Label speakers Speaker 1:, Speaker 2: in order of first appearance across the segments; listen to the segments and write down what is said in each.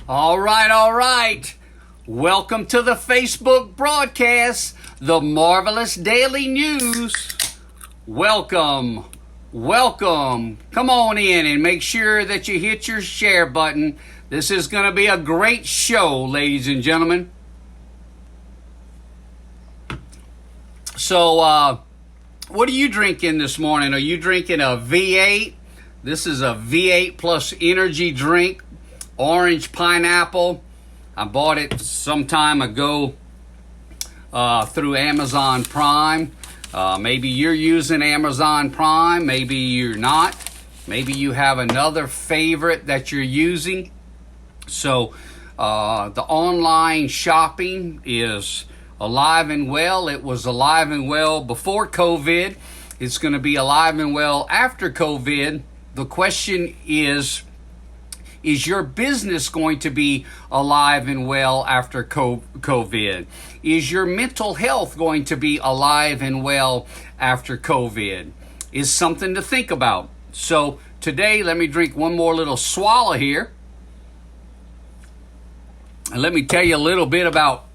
Speaker 1: All right. Welcome to the Facebook broadcast, the Marvelous Daily News. Welcome. Come on in and make sure that you hit your share button. This is going to be a great show, ladies and gentlemen. So, what are you drinking this morning? Are you drinking a V8? This is a V8 plus energy drink, orange pineapple. I bought it some time ago through Amazon Prime. Maybe you're using Amazon Prime. Maybe you're not. Maybe you have another favorite that you're using. So the online shopping is alive and well. It was alive and well before COVID. It's going to be alive and well after COVID. The question is your business going to be alive and well after COVID? Is your mental health going to be alive and well after COVID? Is something to think about. So today, let me drink one more little swallow here. And let me tell you a little bit about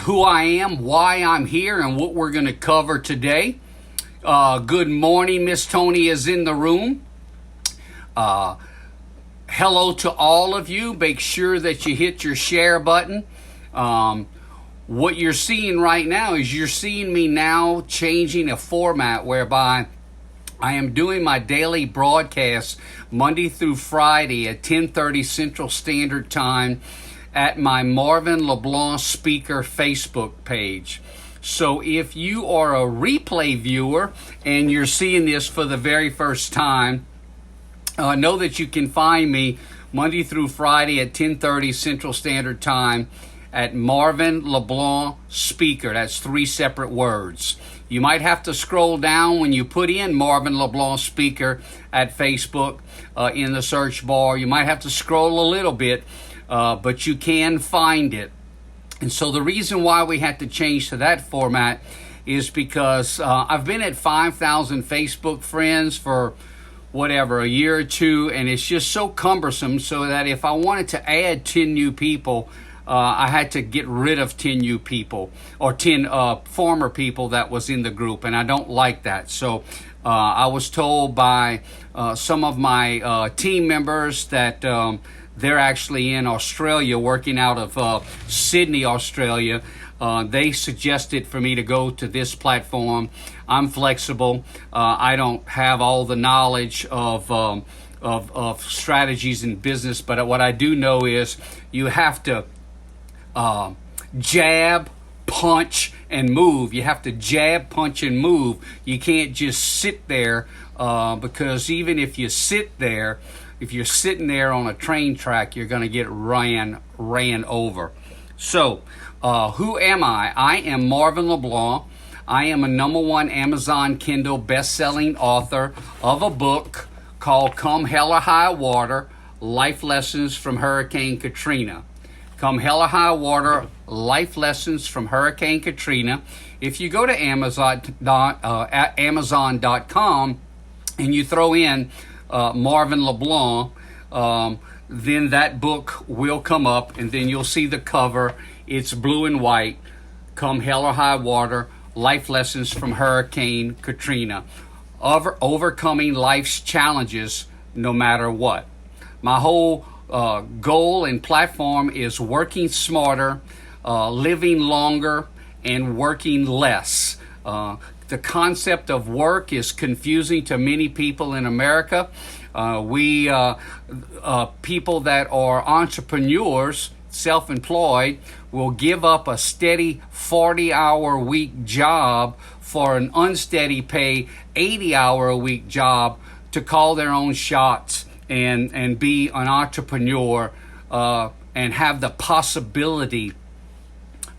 Speaker 1: who I am, why I'm here, and what we're going to cover today. Good morning, Miss Tony is in the room. Hello to all of you. Make sure that you hit your share button. What you're seeing right now is you're seeing me now changing a format whereby I am doing my daily broadcast Monday through Friday at 10:30 Central Standard Time at my Marvin LeBlanc Speaker Facebook page. So if you are a replay viewer and you're seeing this for the very first time, know that you can find me Monday through Friday at 10:30 Central Standard Time at Marvin LeBlanc Speaker. That's 3 separate words. You might have to scroll down when you put in Marvin LeBlanc Speaker at Facebook in the search bar. You might have to scroll a little bit, but you can find it. And so the reason why we had to change to that format is because I've been at 5,000 Facebook friends for a year or two, and it's just so cumbersome, so that if I wanted to add 10 new people, I had to get rid of 10 new people or 10 former people that was in the group, and I don't like that. So I was told by some of my team members that they're actually in Australia, working out of Sydney, Australia. They suggested for me to go to this platform. I'm flexible. I don't have all the knowledge of strategies in business, but what I do know is you have to jab, punch, and move. You have to jab, punch, and move. You can't just sit there because even if you sit there, if you're sitting there on a train track, you're going to get ran over. So, who am I? I am Marvin LeBlanc. I am a #1 Amazon Kindle best-selling author of a book called Come Hell or High Water, Life Lessons from Hurricane Katrina. Come Hell or High Water, Life Lessons from Hurricane Katrina. If you go to Amazon.com and you throw in Marvin LeBlanc, then that book will come up, and then you'll see the cover. It's blue and white. Come Hell or High Water, Life Lessons from Hurricane Katrina. Overcoming life's challenges no matter what. My whole goal and platform is working smarter, living longer, and working less. The concept of work is confusing to many people in America. We people that are entrepreneurs, self-employed, will give up a steady 40-hour-a-week job for an unsteady pay 80-hour-a-week job to call their own shots and be an entrepreneur and have the possibility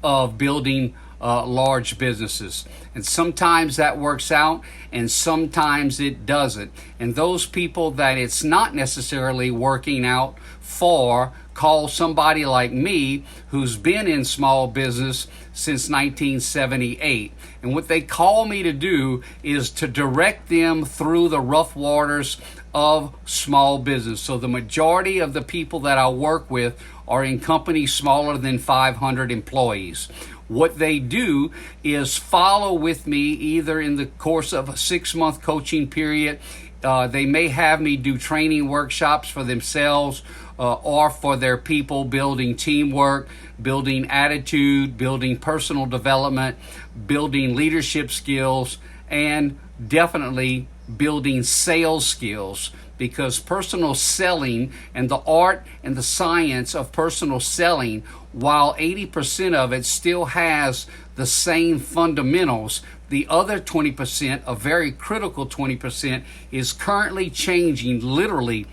Speaker 1: of building large businesses. And sometimes that works out and sometimes it doesn't. And those people that it's not necessarily working out for call somebody like me who's been in small business since 1978. And what they call me to do is to direct them through the rough waters of small business. So the majority of the people that I work with are in companies smaller than 500 employees. What they do is follow with me either in the course of a 6-month coaching period. They may have me do training workshops for themselves or for their people, building teamwork, building attitude, building personal development, building leadership skills, and definitely building sales skills, because personal selling and the art and the science of personal selling, while 80% of it still has the same fundamentals, the other 20%, a very critical 20%, is currently changing literally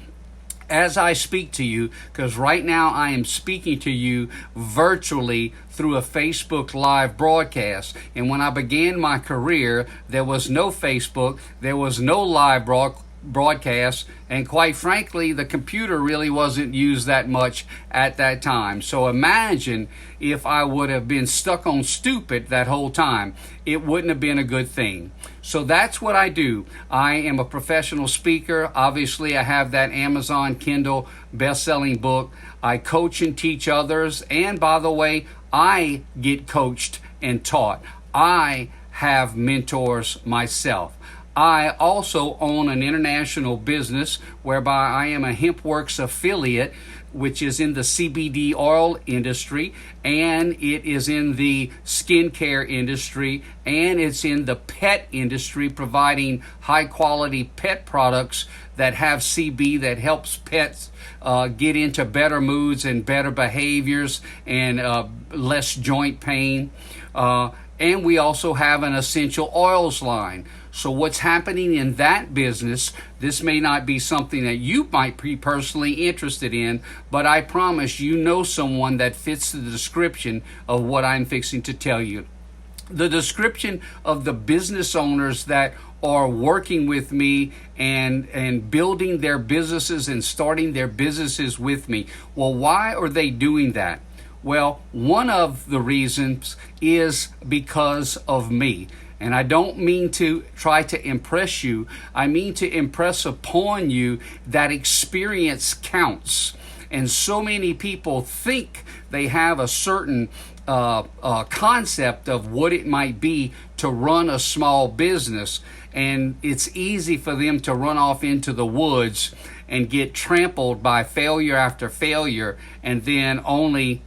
Speaker 1: as I speak to you, because right now I am speaking to you virtually through a Facebook Live broadcast. And when I began my career, there was no Facebook, there was no live broadcast, and quite frankly, the computer really wasn't used that much at that time. So imagine if I would have been stuck on stupid that whole time. It wouldn't have been a good thing. So that's what I do. I am a professional speaker. Obviously, I have that Amazon Kindle best-selling book. I coach and teach others. And by the way, I get coached and taught. I have mentors myself. I also own an international business whereby I am a HempWorks affiliate, which is in the CBD oil industry, and it is in the skincare industry, and it's in the pet industry, providing high quality pet products that have CB that helps pets get into better moods and better behaviors and less joint pain. And we also have an essential oils line. So what's happening in that business, this may not be something that you might be personally interested in, but I promise you know someone that fits the description of what I'm fixing to tell you. The description of the business owners that are working with me and building their businesses and starting their businesses with me. Well, why are they doing that? Well, one of the reasons is because of me. And I don't mean to try to impress you. I mean to impress upon you that experience counts. And so many people think they have a certain concept of what it might be to run a small business. And it's easy for them to run off into the woods and get trampled by failure after failure, and then only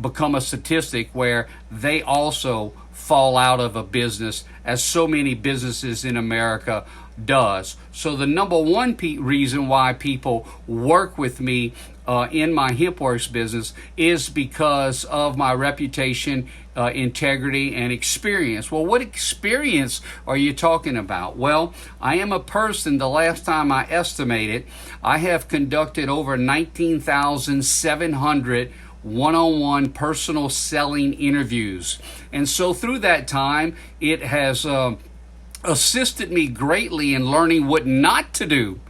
Speaker 1: become a statistic where they also fall out of a business, as so many businesses in America does. So the number one reason why people work with me in my HempWorks business is because of my reputation, integrity, and experience. Well, what experience are you talking about? Well, I am a person, the last time I estimated, I have conducted over 19,700 one-on-one personal selling interviews. And so through that time, it has assisted me greatly in learning what not to do.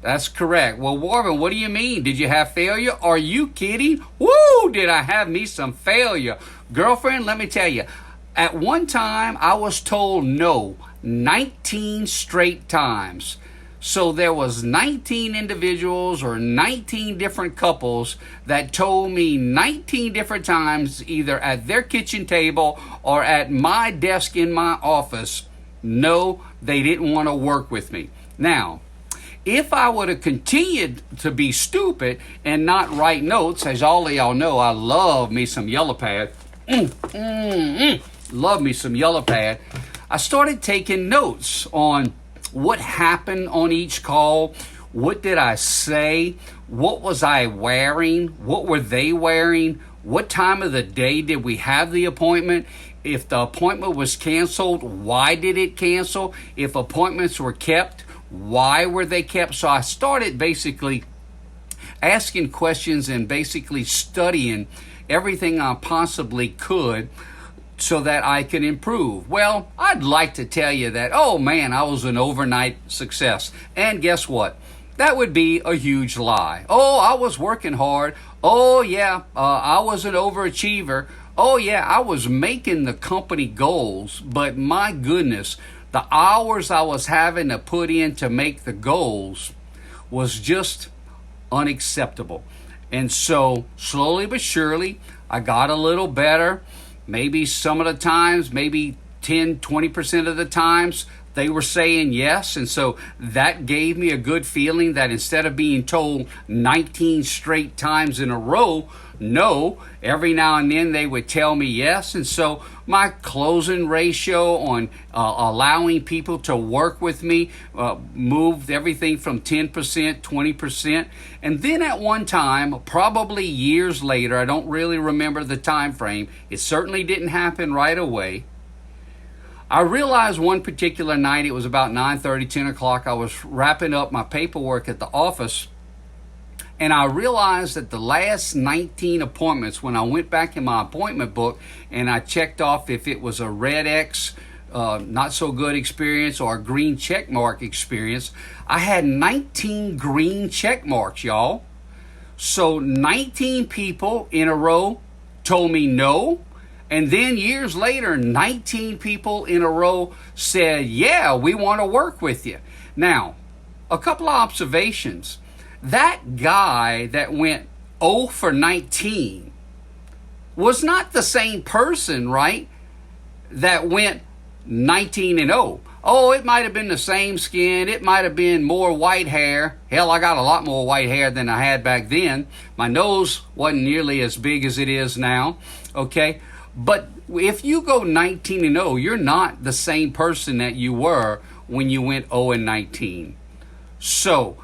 Speaker 1: That's correct. Well, Warren, what do you mean? Did you have failure? Are you kidding? Woo! Did I have me some failure? Girlfriend, let me tell you, at one time I was told no 19 straight times. So there was 19 individuals or 19 different couples that told me 19 different times, either at their kitchen table or at my desk in my office, no, they didn't want to work with me. Now, if I would have continued to be stupid and not write notes, as all of y'all know, I love me some yellow pad. Love me some yellow pad. I started taking notes on what happened on each call. What did I say? What was I wearing? What were they wearing? What time of the day did we have the appointment? If the appointment was canceled, why did it cancel? If appointments were kept, why were they kept? So I started basically asking questions and basically studying everything I possibly could so that I can improve. Well, I'd like to tell you that, oh man, I was an overnight success. And guess what? that would be a huge lie. Oh, I was working hard. Oh, yeah, I was an overachiever. Oh, yeah, I was making the company goals, but my goodness, the hours I was having to put in to make the goals was just unacceptable. And so slowly but surely, I got a little better. Maybe some of the times, maybe 10-20% of the times, they were saying yes. And so that gave me a good feeling that instead of being told 19 straight times in a row, no, every now and then they would tell me yes. And so my closing ratio on allowing people to work with me moved everything from 10%, 20%. And then at one time, probably years later, I don't really remember the time frame. It certainly didn't happen right away. I realized one particular night, it was about 9:30, 10 o'clock, I was wrapping up my paperwork at the office, and I realized that the last 19 appointments, when I went back in my appointment book and I checked off if it was a red X, not so good experience, or a green check mark experience, I had 19 green check marks, y'all. So 19 people in a row told me no. And then years later, 19 people in a row said, yeah, we want to work with you. Now, a couple of observations. That guy that went 0 for 19 was not the same person, right, that went 19 and 0. Oh, it might have been the same skin. It might have been more white hair. Hell, I got a lot more white hair than I had back then. My nose wasn't nearly as big as it is now, okay? But if you go 19 and 0, you're not the same person that you were when you went 0 and 19. So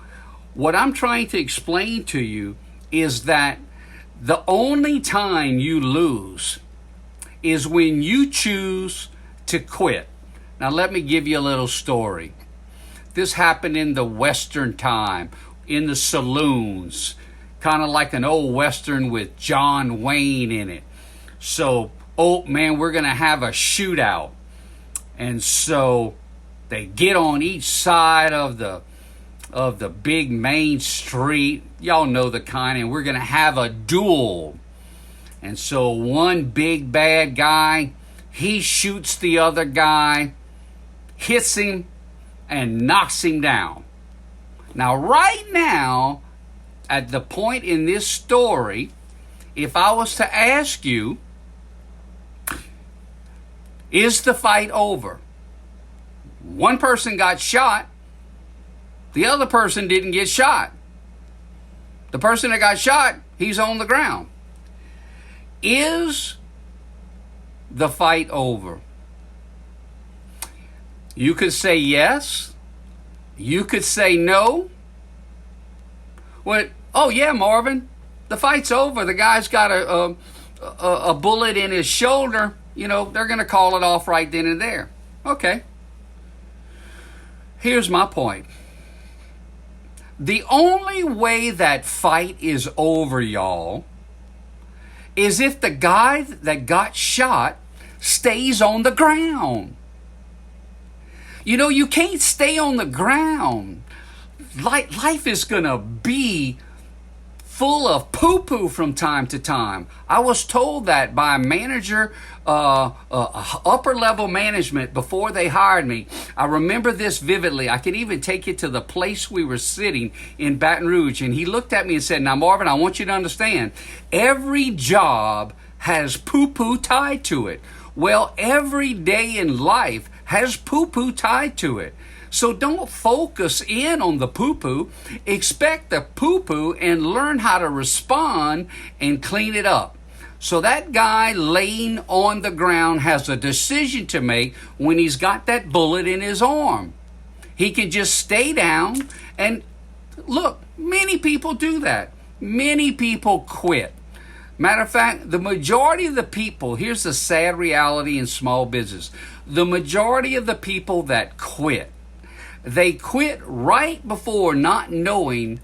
Speaker 1: what I'm trying to explain to you is that the only time you lose is when you choose to quit. Now let me give you a little story. This happened in the Western time, in the saloons, kind of like an old Western with John Wayne in it. So, oh man, we're going to have a shootout. And so they get on each side of the big main street. Y'all know the kind, and we're going to have a duel. And so one big bad guy, he shoots the other guy, hits him, and knocks him down. Now, right now, at the point in this story, if I was to ask you, is the fight over? One person got shot. The other person didn't get shot. The person that got shot, he's on the ground. Is the fight over? You could say yes. You could say no. Well, oh yeah, Marvin, the fight's over. The guy's got a bullet in his shoulder. You know, they're going to call it off right then and there. Okay. Here's my point. The only way that fight is over, y'all, is if the guy that got shot stays on the ground. You know, you can't stay on the ground. Life is going to be full of poo-poo from time to time. I was told that by a manager, upper-level management, before they hired me. I remember this vividly. I can even take it to the place we were sitting in Baton Rouge. And he looked at me and said, now, Marvin, I want you to understand, every job has poo-poo tied to it. Well, every day in life has poo-poo tied to it. So don't focus in on the poo-poo. Expect the poo-poo and learn how to respond and clean it up. So that guy laying on the ground has a decision to make when he's got that bullet in his arm. He can just stay down and look, many people do that. Many people quit. Matter of fact, the majority of the people, here's the sad reality in small business. The majority of the people that quit, they quit right before not knowing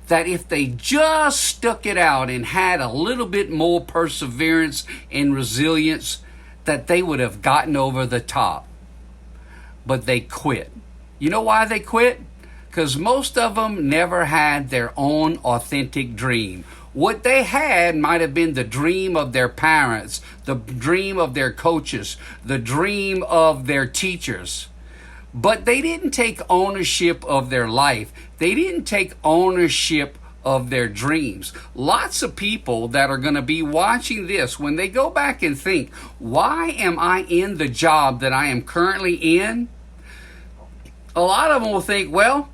Speaker 1: that if they just stuck it out and had a little bit more perseverance and resilience, that they would have gotten over the top. But they quit. You know why they quit? Because most of them never had their own authentic dream. What they had might have been the dream of their parents, the dream of their coaches, the dream of their teachers. But they didn't take ownership of their life. They didn't take ownership of their dreams. Lots of people that are going to be watching this, when they go back and think, why am I in the job that I am currently in? A lot of them will think, well,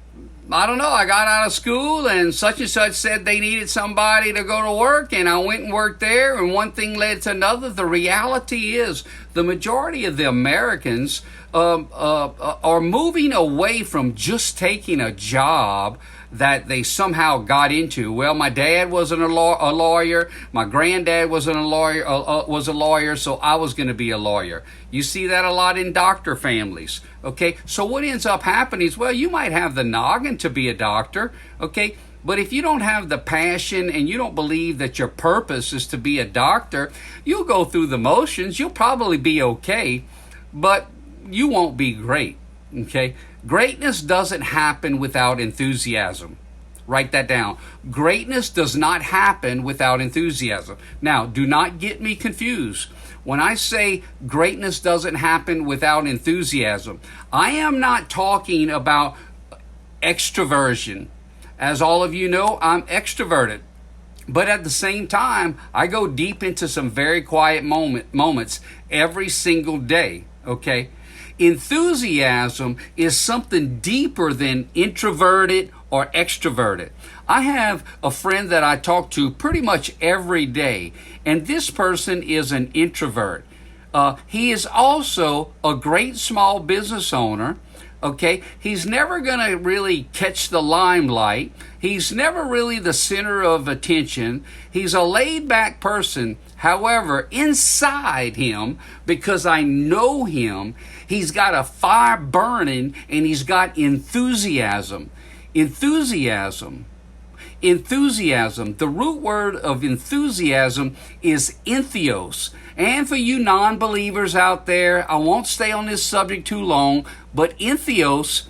Speaker 1: I don't know, I got out of school and such said they needed somebody to go to work, and I went and worked there, and one thing led to another. The reality is the majority of the Americans are moving away from just taking a job that they somehow got into. Well, my dad wasn't a lawyer. My granddad wasn't a lawyer. Was a lawyer, so I was going to be a lawyer. You see that a lot in doctor families. Okay, so what ends up happening is, well, you might have the noggin to be a doctor. Okay, but if you don't have the passion and you don't believe that your purpose is to be a doctor, you'll go through the motions. You'll probably be okay, but you won't be great. Okay. Greatness doesn't happen without enthusiasm. Write that down. Greatness does not happen without enthusiasm. Now, do not get me confused. When I say greatness doesn't happen without enthusiasm, I am not talking about extroversion. As all of you know, I'm extroverted. But at the same time, I go deep into some very quiet moments every single day. Okay? Enthusiasm is something deeper than introverted or extroverted. I have a friend that I talk to pretty much every day, and this person is an introvert. He is also a great small business owner. Okay, he's never going to really catch the limelight. He's never really the center of attention. He's a laid-back person. However, inside him, because I know him, he's got a fire burning and he's got enthusiasm. Enthusiasm. The root word of enthusiasm is entheos. And for you non-believers out there, I won't stay on this subject too long, but entheos,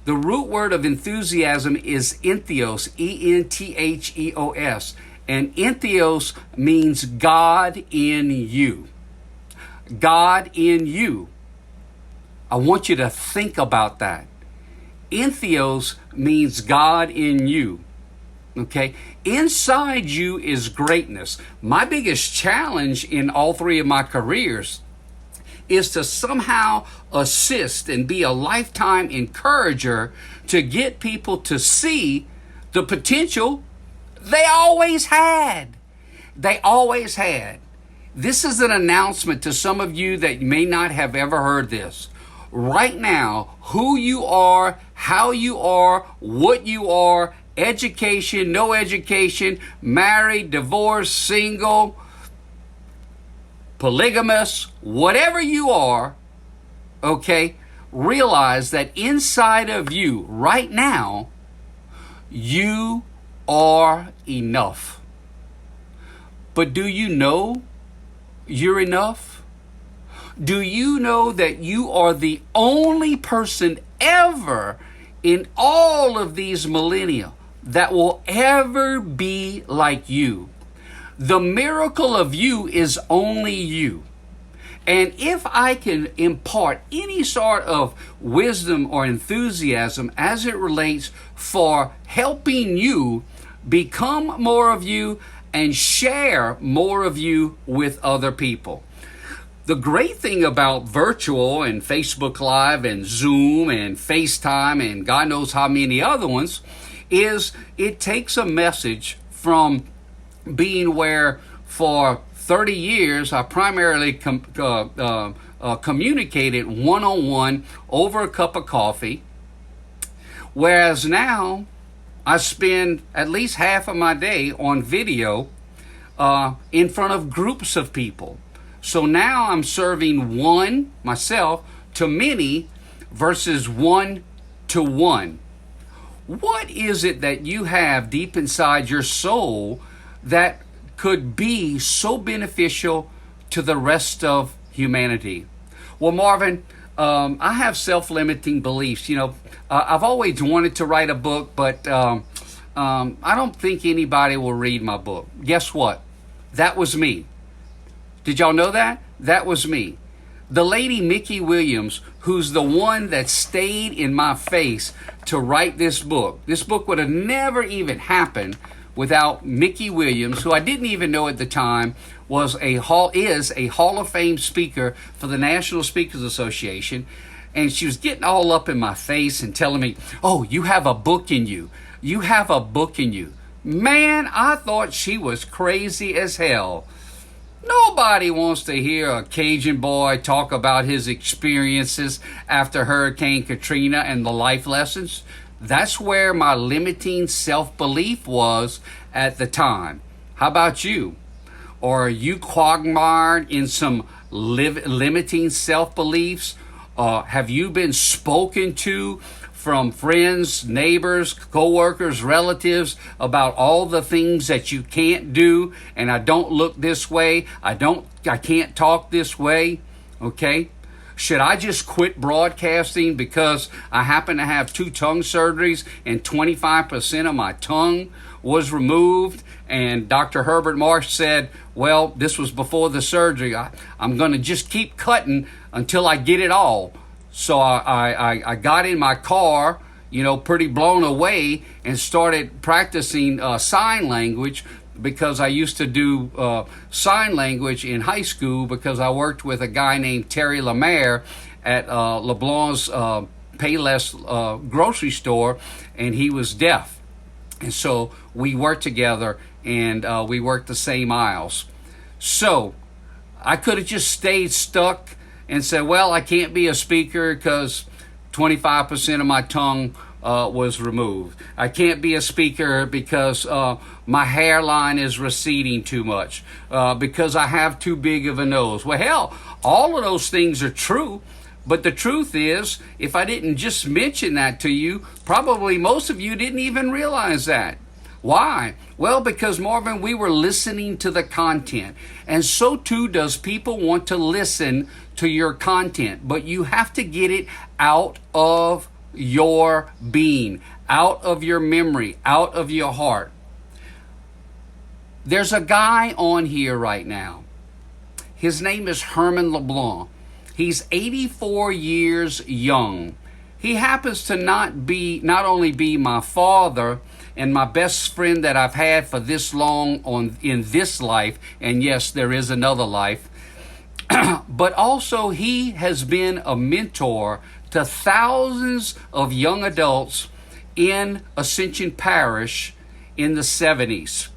Speaker 1: the root word of enthusiasm is entheos, E-N-T-H-E-O-S. And entheos means God in you. God in you. I want you to think about that. Entheos means God in you. Okay? Inside you is greatness. My biggest challenge in all three of my careers is to somehow assist and be a lifetime encourager to get people to see the potential they always had. They always had. This is an announcement to some of you that may not have ever heard this. Right now, who you are, how you are, what you are, education, no education, married, divorced, single, polygamous, whatever you are, okay, realize that inside of you right now, you are enough. But do you know you're enough? Do you know that you are the only person ever in all of these millennia that will ever be like you? The miracle of you is only you. And if I can impart any sort of wisdom or enthusiasm as it relates for helping you become more of you and share more of you with other people. The great thing about virtual and Facebook Live and Zoom and FaceTime and God knows how many other ones is it takes a message from being where for 30 years I primarily communicated one-on-one over a cup of coffee, whereas now I spend at least half of my day on video in front of groups of people. So now I'm serving one, myself, to many versus one to one. What is it that you have deep inside your soul that could be so beneficial to the rest of humanity? Well, Marvin, I have self-limiting beliefs. I've always wanted to write a book, but I don't think anybody will read my book. Guess what? That was me. Did y'all know that? That was me. The lady Mickey Williams, who's the one that stayed in my face to write this book. This book would have never even happened without Mickey Williams, who I didn't even know at the time is a Hall of Fame speaker for the National Speakers Association. And she was getting all up in my face and telling me, "Oh, you have a book in you. You have a book in you." Man, I thought she was crazy as hell. Nobody wants to hear a Cajun boy talk about his experiences after Hurricane Katrina and the life lessons. That's where my limiting self-belief was at the time. How about you? Or are you quagmired in some limiting self-beliefs? Have you been spoken to from friends, neighbors, co-workers, relatives about all the things that you can't do, and I don't look this way, I can't talk this way, okay? Should I just quit broadcasting because I happen to have 2 tongue surgeries and 25% of my tongue was removed? And Dr. Herbert Marsh said, well, this was before the surgery. I'm going to just keep cutting until I get it all. So I got in my car, pretty blown away, and started practicing sign language, because I used to do sign language in high school because I worked with a guy named Terry Lemaire at LeBlanc's Payless grocery store, and he was deaf. And so we worked together, and we worked the same aisles. So I could have just stayed stuck and said, well, I can't be a speaker because 25% of my tongue was removed. I can't be a speaker because my hairline is receding too much, because I have too big of a nose. Well, hell, all of those things are true. But the truth is, if I didn't just mention that to you, probably most of you didn't even realize that. Why? Well, because, Marvin, we were listening to the content. And so too does people want to listen to your content. But you have to get it out of your being, out of your memory, out of your heart. There's a guy on here right now. His name is Herman LeBlanc. He's 84 years young. He happens to not only be my father and my best friend that I've had for this long in this life, and yes, there is another life, but also he has been a mentor to thousands of young adults in Ascension Parish in the 70s.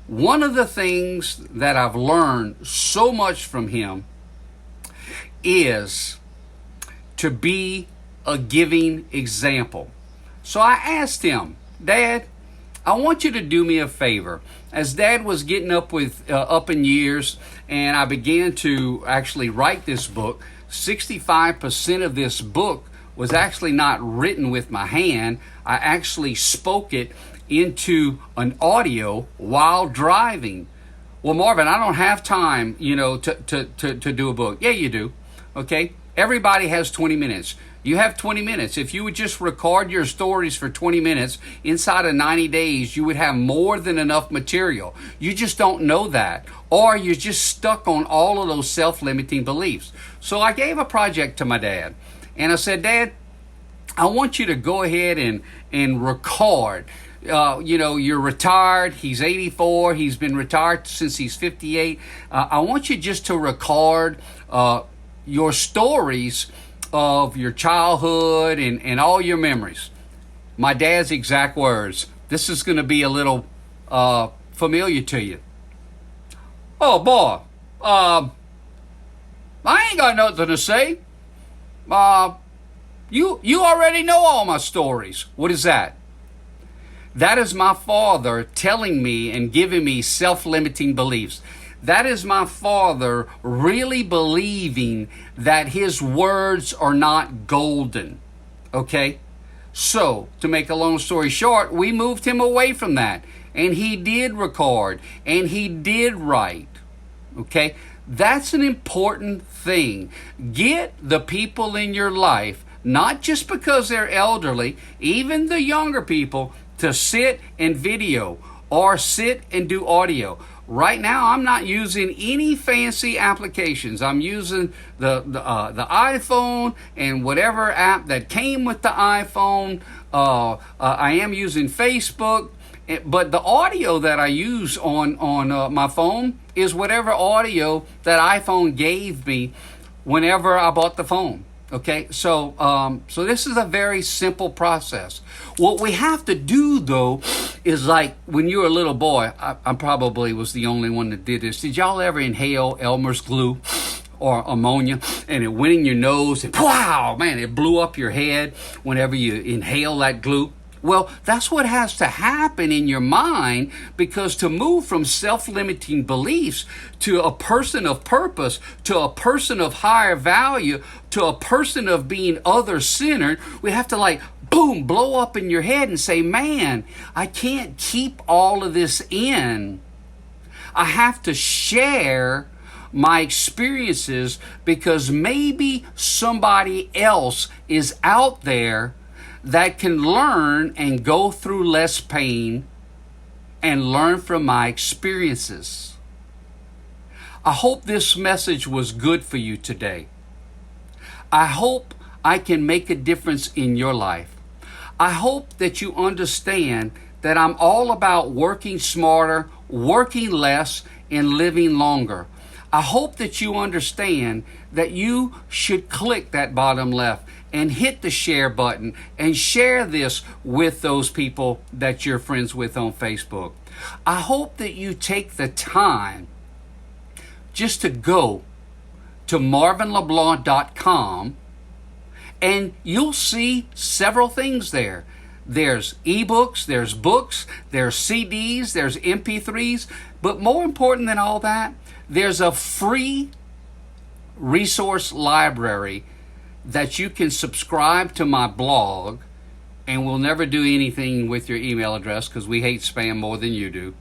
Speaker 1: One of the things that I've learned so much from him is to be a giving example. So I asked him, Dad, I want you to do me a favor. As Dad was getting up in years, and I began to actually write this book, 65% of this book was actually not written with my hand. I actually spoke it into an audio while driving. Well, Marvin, I don't have time, to do a book. Yeah, you do. Okay? Everybody has 20 minutes. You have 20 minutes. If you would just record your stories for 20 minutes, inside of 90 days, you would have more than enough material. You just don't know that. Or you're just stuck on all of those self-limiting beliefs. So I gave a project to my dad. And I said, Dad, I want you to go ahead and record. You're retired. He's 84. He's been retired since he's 58. I want you just to record your stories of your childhood and all your memories. My dad's exact words. This is going to be a little familiar to you. Oh, boy. I ain't got nothing to say. You already know all my stories. What is that? That is my father telling me and giving me self-limiting beliefs. That is my father really believing that his words are not golden. Okay? So, to make a long story short, we moved him away from that. And he did record. And he did write. Okay? That's an important thing. Get the people in your life, not just because they're elderly, even the younger people, to sit and video or sit and do audio. Right now, I'm not using any fancy applications. I'm using the iPhone and whatever app that came with the iPhone. I am using Facebook, but the audio that I use on my phone is whatever audio that iPhone gave me whenever I bought the phone. Okay, so this is a very simple process. What we have to do, though, is like when you were a little boy, I probably was the only one that did this. Did y'all ever inhale Elmer's glue or ammonia, and it went in your nose, and wow, man, it blew up your head whenever you inhale that glue? Well, that's what has to happen in your mind, because to move from self-limiting beliefs to a person of purpose, to a person of higher value, to a person of being other-centered, we have to like, boom, blow up in your head and say, man, I can't keep all of this in. I have to share my experiences, because maybe somebody else is out there that can learn and go through less pain and learn from my experiences. I hope this message was good for you today. I hope I can make a difference in your life. I hope that you understand that I'm all about working smarter, working less, and living longer. I hope that you understand that you should click that bottom left and hit the share button and share this with those people that you're friends with on Facebook. I hope that you take the time just to go to marvinleblanc.com, and you'll see several things there. There's ebooks, there's books, there's CDs, there's MP3s, but more important than all that, there's a free resource library that you can subscribe to my blog, and we'll never do anything with your email address because we hate spam more than you do.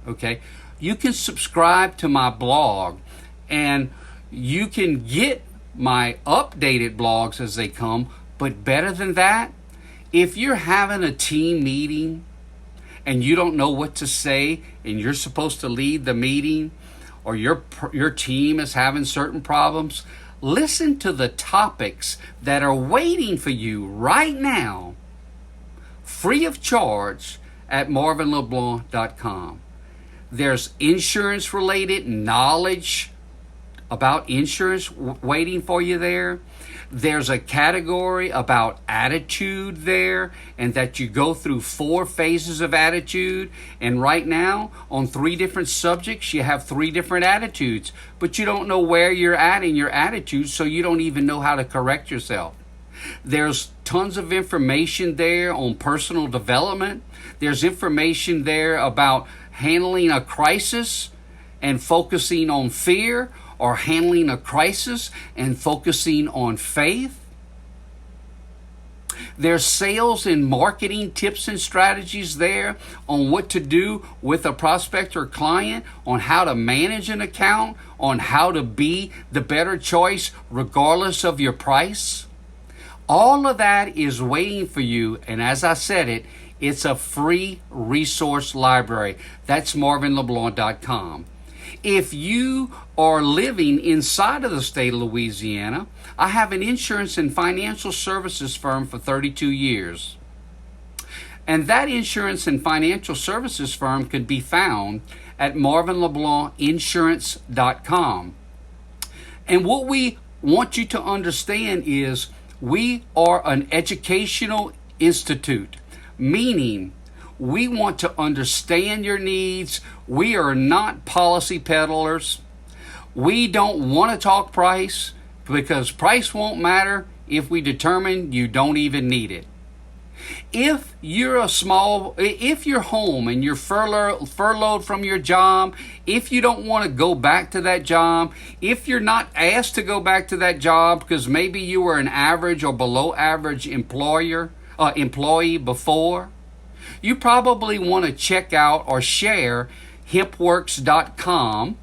Speaker 1: Okay? You can subscribe to my blog, and you can get my updated blogs as they come, but better than that, if you're having a team meeting and you don't know what to say and you're supposed to lead the meeting, or your team is having certain problems, listen to the topics that are waiting for you right now, free of charge, at marvinleblanc.com. There's insurance-related knowledge about insurance waiting for you there. There's a category about attitude there, and that you go through 4 phases of attitude. And right now, on 3 different subjects, you have 3 different attitudes, but you don't know where you're at in your attitude, so you don't even know how to correct yourself. There's tons of information there on personal development. There's information there about handling a crisis and focusing on fear, or handling a crisis and focusing on faith. There's sales and marketing tips and strategies there on what to do with a prospect or client, on how to manage an account, on how to be the better choice regardless of your price. All of that is waiting for you, and as I said it's a free resource library. That's marvinleblanc.com. If you are living inside of the state of Louisiana, I have an insurance and financial services firm for 32 years. And that insurance and financial services firm could be found at marvinleblancinsurance.com. And what we want you to understand is we are an educational institute, meaning we want to understand your needs. We are not policy peddlers. We don't want to talk price, because price won't matter if we determine you don't even need it. If you're home and you're furloughed from your job, if you don't want to go back to that job, if you're not asked to go back to that job because maybe you were an average or below average employee before, you probably want to check out or share hempworks.com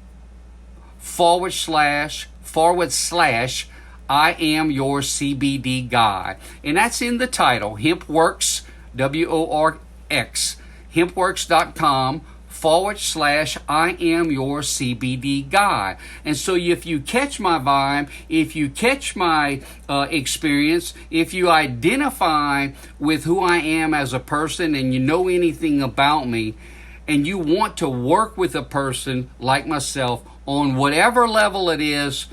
Speaker 1: I am your CBD guy. And that's in the title, HempWorks, WORX, hempworks.com /I am your CBD guy. And so if you catch my vibe, if you catch my experience, if you identify with who I am as a person and you know anything about me, and you want to work with a person like myself on whatever level it is,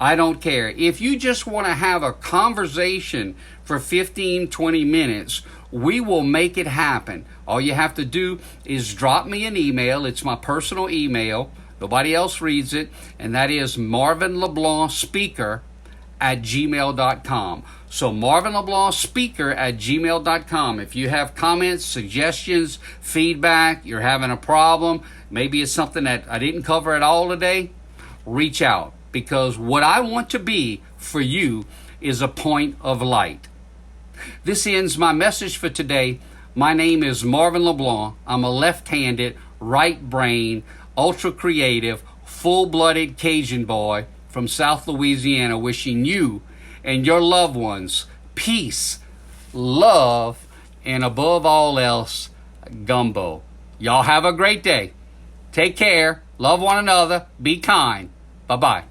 Speaker 1: I don't care. If you just want to have a conversation for 15, 20 minutes, we will make it happen. All you have to do is drop me an email. It's my personal email. Nobody else reads it. And that is marvinleblancspeaker@gmail.com. So marvinleblancspeaker@gmail.com. If you have comments, suggestions, feedback, you're having a problem, maybe it's something that I didn't cover at all today, reach out. Because what I want to be for you is a point of light. This ends my message for today. My name is Marvin LeBlanc. I'm a left-handed, right-brain, ultra-creative, full-blooded Cajun boy from South Louisiana, wishing you and your loved ones peace, love, and above all else, gumbo. Y'all have a great day. Take care. Love one another. Be kind. Bye-bye.